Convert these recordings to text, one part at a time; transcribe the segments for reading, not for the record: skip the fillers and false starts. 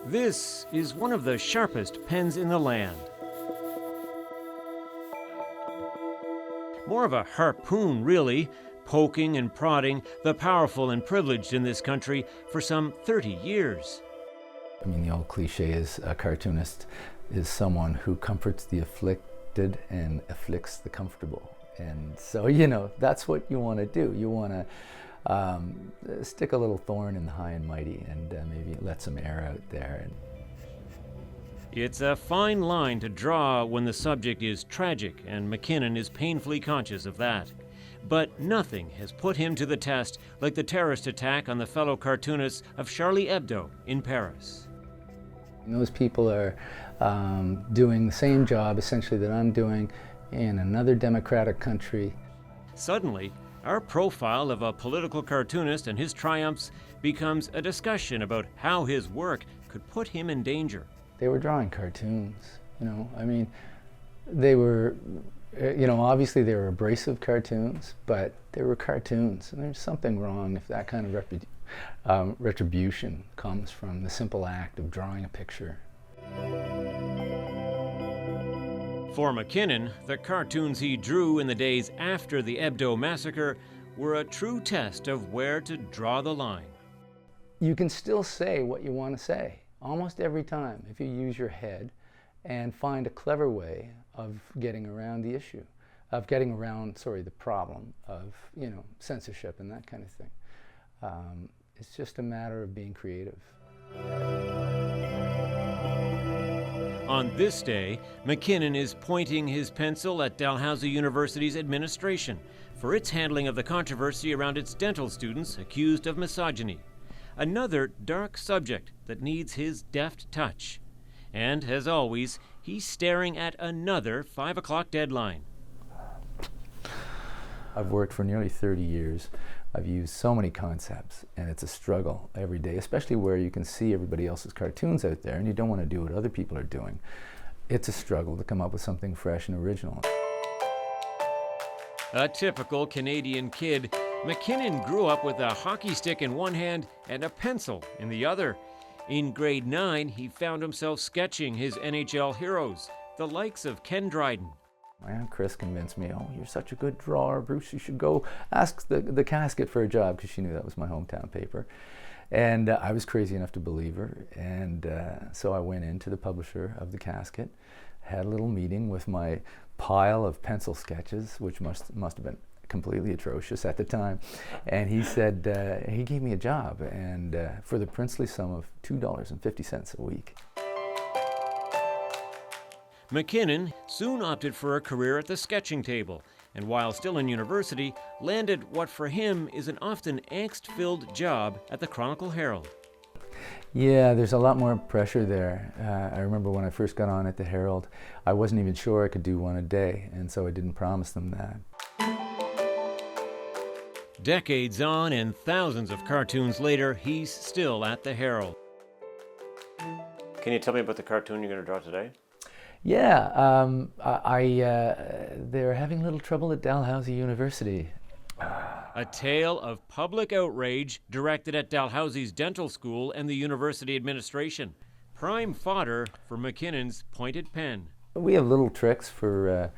This is one of the sharpest pens in the land. More of a harpoon, really, poking and prodding the powerful and privileged in this country for some 30 years. I mean, the old cliche is a cartoonist is someone who comforts the afflicted and afflicts the comfortable. And so, you know, that's what you want to do. You want to stick a little thorn in the high and mighty and maybe let some air out there. It's a fine line to draw when the subject is tragic, and MacKinnon is painfully conscious of that. But nothing has put him to the test like the terrorist attack on the fellow cartoonists of Charlie Hebdo in Paris. And those people are doing the same job, essentially, that I'm doing in another democratic country. Suddenly, our profile of a political cartoonist and his triumphs becomes a discussion about how his work could put him in danger. They were drawing cartoons, you know. I mean, they were, you know, obviously they were abrasive cartoons, but they were cartoons. And there's something wrong if that kind of retribution comes from the simple act of drawing a picture. For MacKinnon, the cartoons he drew in the days after the Hebdo massacre were a true test of where to draw the line. You can still say what you want to say, almost every time, if you use your head and find a clever way of getting around the issue, of getting around, the problem of, you know, censorship and that kind of thing. It's just a matter of being creative. On this day, MacKinnon is pointing his pencil at Dalhousie University's administration for its handling of the controversy around its dental students accused of misogyny. Another dark subject that needs his deft touch. And, as always, he's staring at another 5 o'clock deadline. I've worked for nearly 30 years. I've used so many concepts, and it's a struggle every day, especially where you can see everybody else's cartoons out there and you don't want to do what other people are doing. It's a struggle to come up with something fresh and original. A typical Canadian kid, MacKinnon grew up with a hockey stick in one hand and a pencil in the other. In grade 9, he found himself sketching his NHL heroes, the likes of Ken Dryden. My Aunt Chris convinced me, oh, you're such a good drawer, Bruce, you should go ask the Casket for a job, because she knew that was my hometown paper. And I was crazy enough to believe her, and so I went into the publisher of the Casket, had a little meeting with my pile of pencil sketches, which must have been completely atrocious at the time, and he said, he gave me a job, and for the princely sum of $2.50 a week. MacKinnon soon opted for a career at the sketching table, and while still in university, landed what for him is an often angst-filled job at the Chronicle Herald. Yeah, there's a lot more pressure there. I remember when I first got on at the Herald, I wasn't even sure I could do one a day, and so I didn't promise them that. Decades on and thousands of cartoons later, he's still at the Herald. Can you tell me about the cartoon you're going to draw today? Yeah, they're having a little trouble at Dalhousie University. A tale of public outrage directed at Dalhousie's dental school and the university administration. Prime fodder for MacKinnon's pointed pen. We have little tricks for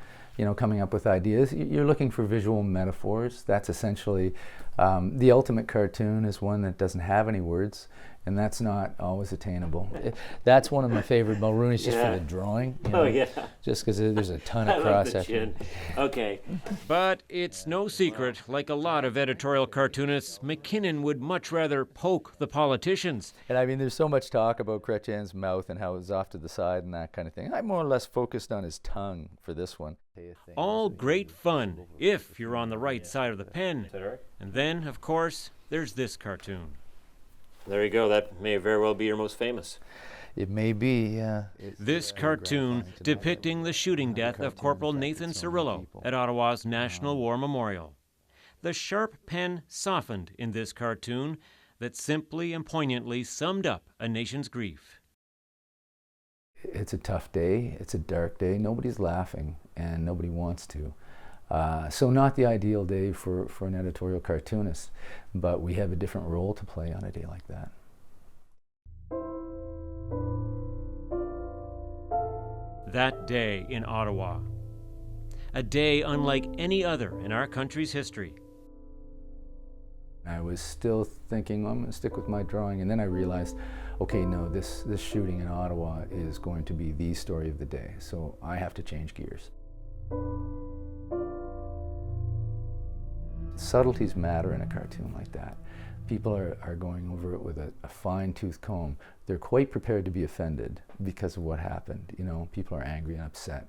coming up with ideas. You're looking for visual metaphors. That's essentially, the ultimate cartoon is one that doesn't have any words, and that's not always attainable. That's one of my favorite Mulrooney's just for the drawing. Just because there's a ton of cross-section. Okay. But it's no secret, like a lot of editorial cartoonists, MacKinnon would much rather poke the politicians. And I mean, there's so much talk about Chrétien's mouth and how it was off to the side and that kind of thing. I'm more or less focused on his tongue for this one. All great fun, if you're on the right side of the pen. And then, of course, there's this cartoon. There you go. That may very well be your most famous. It may be, yeah. This cartoon depicting the shooting death of Corporal Nathan Cirillo at Ottawa's National War Memorial. The sharp pen softened in this cartoon that simply and poignantly summed up a nation's grief. It's a tough day. It's a dark day. Nobody's laughing, and nobody wants to. So not the ideal day for an editorial cartoonist, but we have a different role to play on a day like that. That day in Ottawa. A day unlike any other in our country's history. I was still thinking, I'm going to stick with my drawing, and then I realized, okay, no, this shooting in Ottawa is going to be the story of the day, so I have to change gears. Subtleties matter in a cartoon like that. People are going over it with a fine-tooth comb. They're quite prepared to be offended because of what happened. You know, people are angry and upset.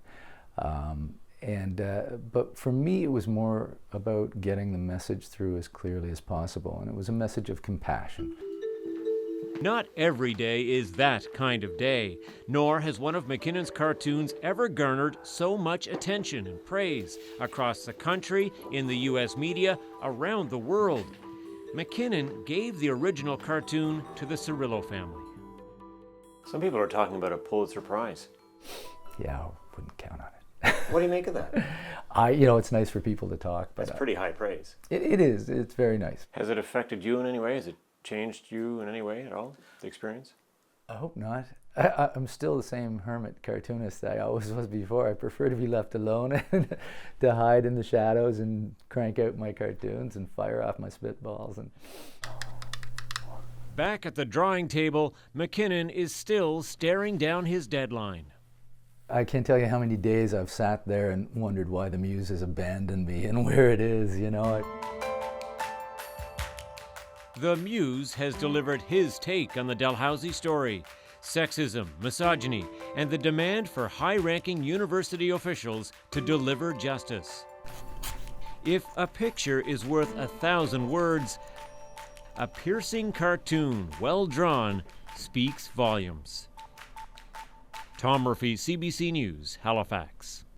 But for me, it was more about getting the message through as clearly as possible, and it was a message of compassion. Not every day is that kind of day, nor has one of MacKinnon's cartoons ever garnered so much attention and praise across the country, in the U.S. media, around the world. MacKinnon gave the original cartoon to the Cirillo family. Some people are talking about a Pulitzer Prize. Yeah, I wouldn't count on it. What do you make of that? It's nice for people to talk, but That's pretty high praise. It is. It's very nice. Has it affected you in any way? Has it changed you in any way at all, the experience? I hope not. I'm still the same hermit cartoonist I always was before. I prefer to be left alone and to hide in the shadows and crank out my cartoons and fire off my spitballs. Back at the drawing table, MacKinnon is still staring down his deadline. I can't tell you how many days I've sat there and wondered why the muse has abandoned me and where it is, you know. The Muse has delivered his take on the Dalhousie story. Sexism, misogyny, and the demand for high-ranking university officials to deliver justice. If a picture is worth 1,000 words, a piercing cartoon, well drawn, speaks volumes. Tom Murphy, CBC News, Halifax.